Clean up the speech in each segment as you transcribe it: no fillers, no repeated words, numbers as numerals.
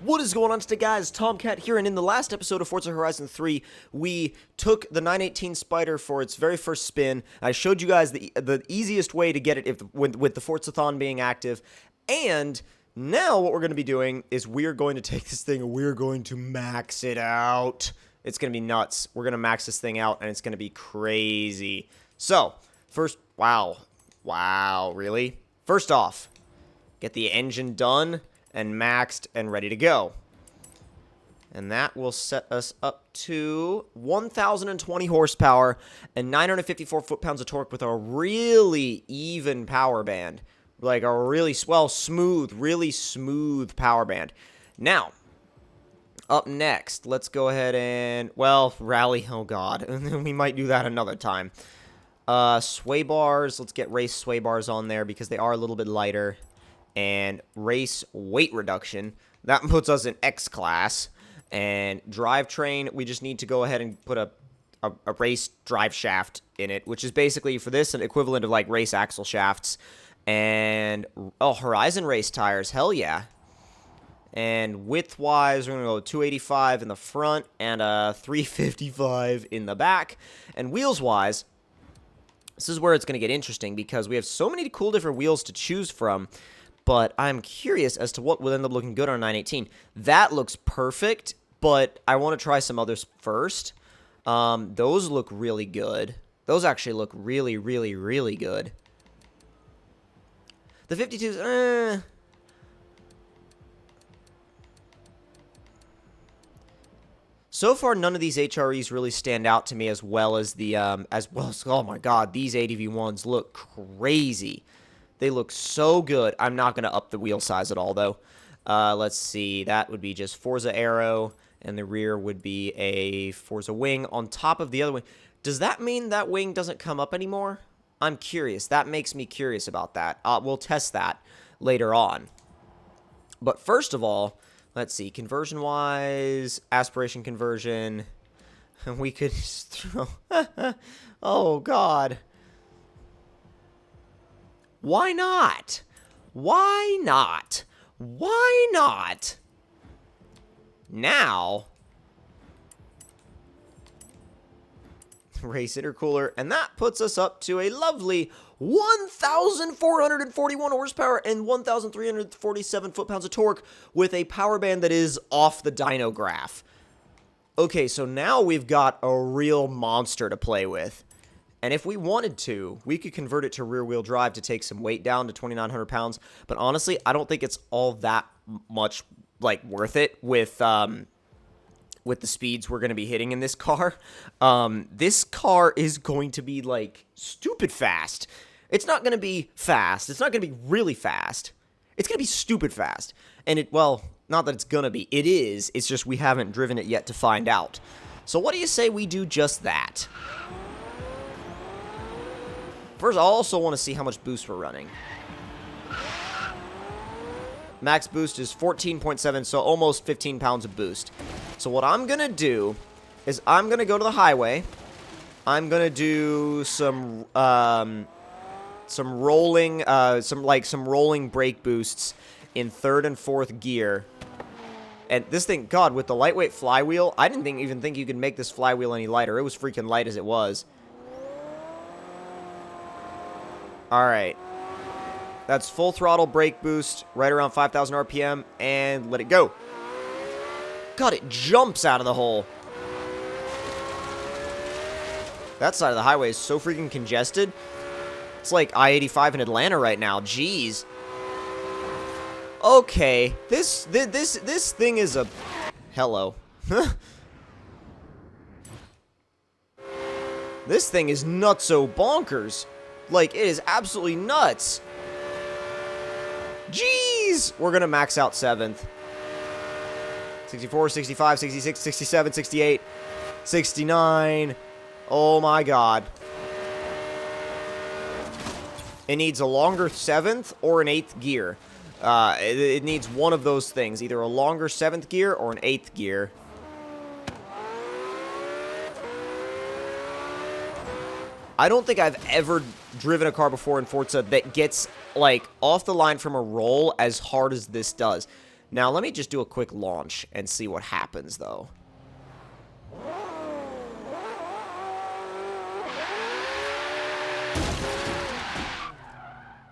What is going on today, guys? Tomcat here, and in the last episode of Forza Horizon 3, we took the 918 Spyder for its very first spin. I showed you guys the easiest way to get it with the Forzathon being active, and now what we're going to be doing is we're going to take this thing and we're going to max it out. It's going to be nuts. We're going to max this thing out, and it's going to be crazy. So, first, wow, really? First off, get the engine done and maxed and ready to go. And that will set us up to 1,020 horsepower and 954 foot-pounds of torque with a really even power band. Like a really, really smooth power band. Now, up next, let's go ahead and, well, rally. Oh, God. We might do that another time. Sway bars. Let's get race sway bars on there because they are a little bit lighter. And race weight reduction. That puts us in X class. And drivetrain, we just need to go ahead and put a race drive shaft in it, which is basically, for this, an equivalent of, like, race axle shafts. And, oh, Horizon race tires, hell yeah. And width-wise, we're going to go 285 in the front and 355 in the back. And wheels-wise, this is where it's going to get interesting because we have so many cool different wheels to choose from. But I'm curious as to what will end up looking good on 918. That looks perfect, but I want to try some others first. Those look really good. Those actually look really, really, really good. The 52s, So far, none of these HREs really stand out to me as well as the, oh my god, these ADV1s look crazy. They look so good. I'm not going to up the wheel size at all, though. Let's see. That would be just Forza Aero, and the rear would be a Forza Wing on top of the other wing. Does that mean that wing doesn't come up anymore? I'm curious. That makes me curious about that. We'll test that later on. But first of all, let's see. Conversion-wise, aspiration conversion. We could just throw... Oh, God. Why not? Why not? Why not? Now, race intercooler, and that puts us up to a lovely 1,441 horsepower and 1,347 foot-pounds of torque with a power band that is off the dyno graph. Okay, so now we've got a real monster to play with. And if we wanted to, we could convert it to rear-wheel drive to take some weight down to 2,900 pounds. But honestly, I don't think it's all that much, like, worth it with the speeds we're going to be hitting in this car. This car is going to be, like, stupid fast. It's not going to be fast. It's not going to be really fast. It's going to be stupid fast. And well, not that it's going to be. It is. It's just we haven't driven it yet to find out. So what do you say we do just that? First, I also want to see how much boost we're running. Max boost is 14.7, so almost 15 pounds of boost. So what I'm going to do is I'm going to go to the highway. I'm going to do some rolling brake boosts in third and fourth gear. And this thing, God, with the lightweight flywheel, I didn't even think you could make this flywheel any lighter. It was freaking light as it was. Alright, that's full throttle brake boost, right around 5,000 RPM, and let it go. God, it jumps out of the hole. That side of the highway is so freaking congested. It's like I-85 in Atlanta right now, jeez. Okay, this thing is a... Hello. This thing is nutso bonkers. Like, it is absolutely nuts. Jeez! We're going to max out 7th. 64, 65, 66, 67, 68, 69. Oh my god. It needs a longer 7th or an 8th gear. It needs one of those things. Either a longer 7th gear or an 8th gear. I don't think I've ever driven a car before in Forza that gets, like, off the line from a roll as hard as this does. Now, let me just do a quick launch and see what happens, though.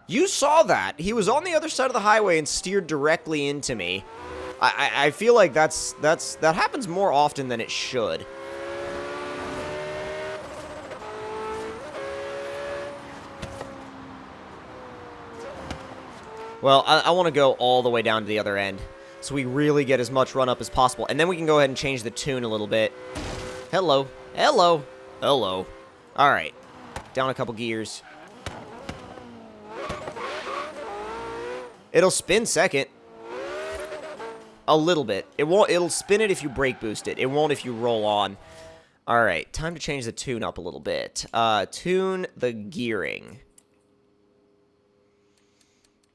You saw that. He was on the other side of the highway and steered directly into me. I feel like that happens more often than it should. Well, I want to go all the way down to the other end, so we really get as much run up as possible. And then we can go ahead and change the tune a little bit. Hello. Hello. Hello. Alright. Down a couple gears. It'll spin second. A little bit. It'll spin it if you brake boost it. It won't if you roll on. Alright, time to change the tune up a little bit. Tune the gearing.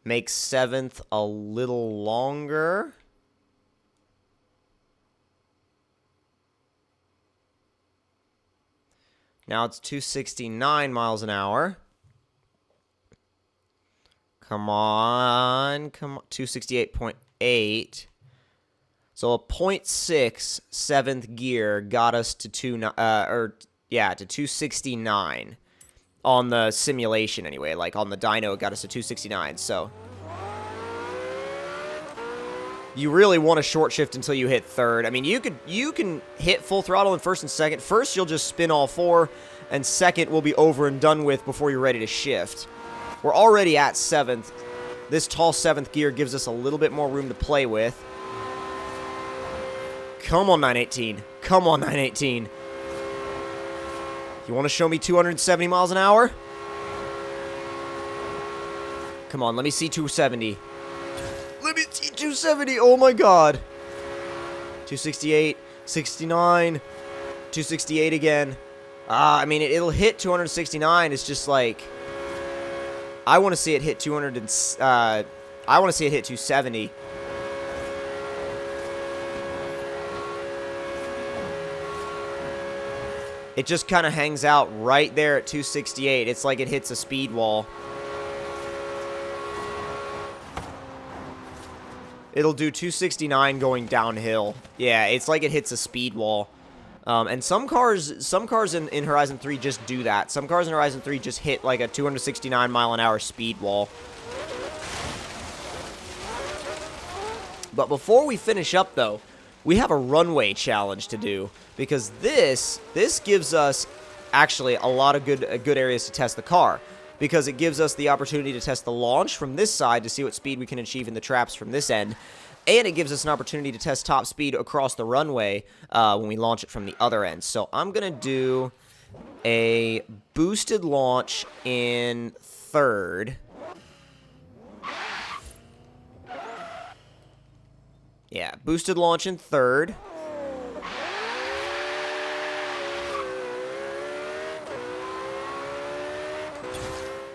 Make 7th a little longer. Now it's 269 miles an hour. Come on. Come on. 268.8. So a 0.6 7th gear got us to 269 on the simulation anyway. Like on the dyno, it got us to 269. So you really want to short shift until you hit third. I mean, you can hit full throttle in first and second. First, you'll just spin all four, and second will be over and done with before you're ready to shift. We're already at 7th. This tall 7th gear gives us a little bit more room to play with. Come on, 918. Come on, 918. You want to show me 270 miles an hour? Come on, let me see 270. Let me see 270. Oh, my God. 268, 69, 268 again. I mean, it'll hit 269. It's just like... I want to see it hit 200 and... I want to see it hit 270. It just kind of hangs out right there at 268. It's like it hits a speed wall. It'll do 269 going downhill. Yeah, it's like it hits a speed wall. And some cars in Horizon 3 just do that. Some cars in Horizon 3 just hit like a 269 mile an hour speed wall. But before we finish up, though, we have a runway challenge to do, because this gives us actually a lot of good areas to test the car, because it gives us the opportunity to test the launch from this side to see what speed we can achieve in the traps from this end, and it gives us an opportunity to test top speed across the runway when we launch it from the other end. So I'm gonna do a boosted launch in third. Yeah, boosted launch in third.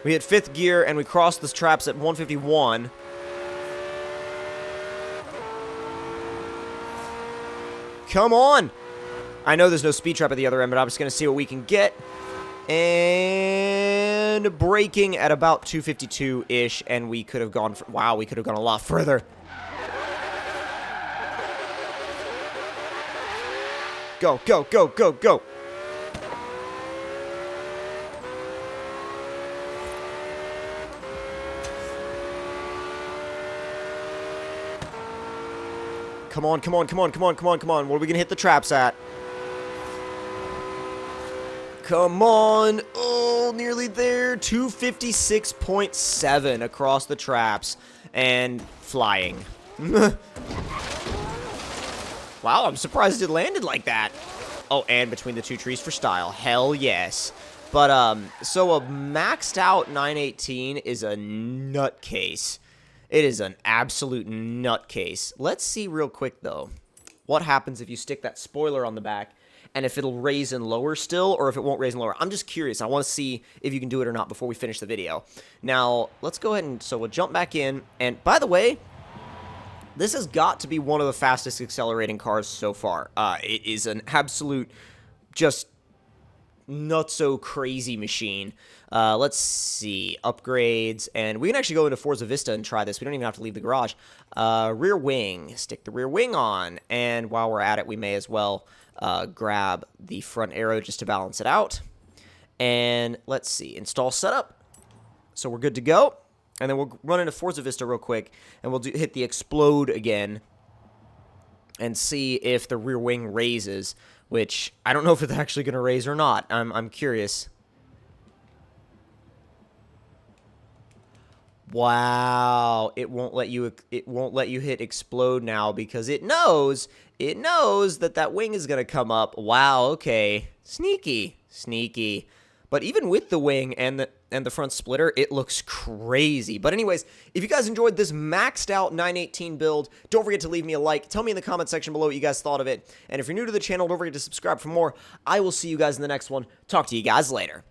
We hit 5th gear, and we crossed the traps at 151. Come on! I know there's no speed trap at the other end, but I'm just going to see what we can get. And braking at about 252-ish, and we could have gone... wow, we could have gone a lot further. Go, go, go, go, go. Come on, come on, come on, come on, come on, come on. Where are we going to hit the traps at? Come on. Oh, nearly there. 256.7 across the traps. And flying. Wow, I'm surprised it landed like that. Oh, and between the two trees for style. Hell yes. But, so a maxed out 918 is a nutcase. It is an absolute nutcase. Let's see real quick, though, what happens if you stick that spoiler on the back, and if it'll raise and lower still, or if it won't raise and lower. I'm just curious. I want to see if you can do it or not before we finish the video. Now, let's go ahead and, so we'll jump back in, and by the way, this has got to be one of the fastest accelerating cars so far. It is an absolute, just not so crazy machine. Let's see, upgrades, and we can actually go into Forza Vista and try this. We don't even have to leave the garage. Rear wing, stick the rear wing on, and while we're at it, we may as well grab the front arrow just to balance it out. And let's see, install setup. So we're good to go. And then we'll run into Forza Vista real quick, and we'll hit the explode again and see if the rear wing raises, which I don't know if it's actually going to raise or not. I'm curious. Wow, it won't let you hit explode now because it knows that wing is going to come up. Wow, okay. Sneaky. But even with the wing and the front splitter, it looks crazy. But anyways, if you guys enjoyed this maxed out 918 build, don't forget to leave me a like. Tell me in the comment section below what you guys thought of it. And if you're new to the channel, don't forget to subscribe for more. I will see you guys in the next one. Talk to you guys later.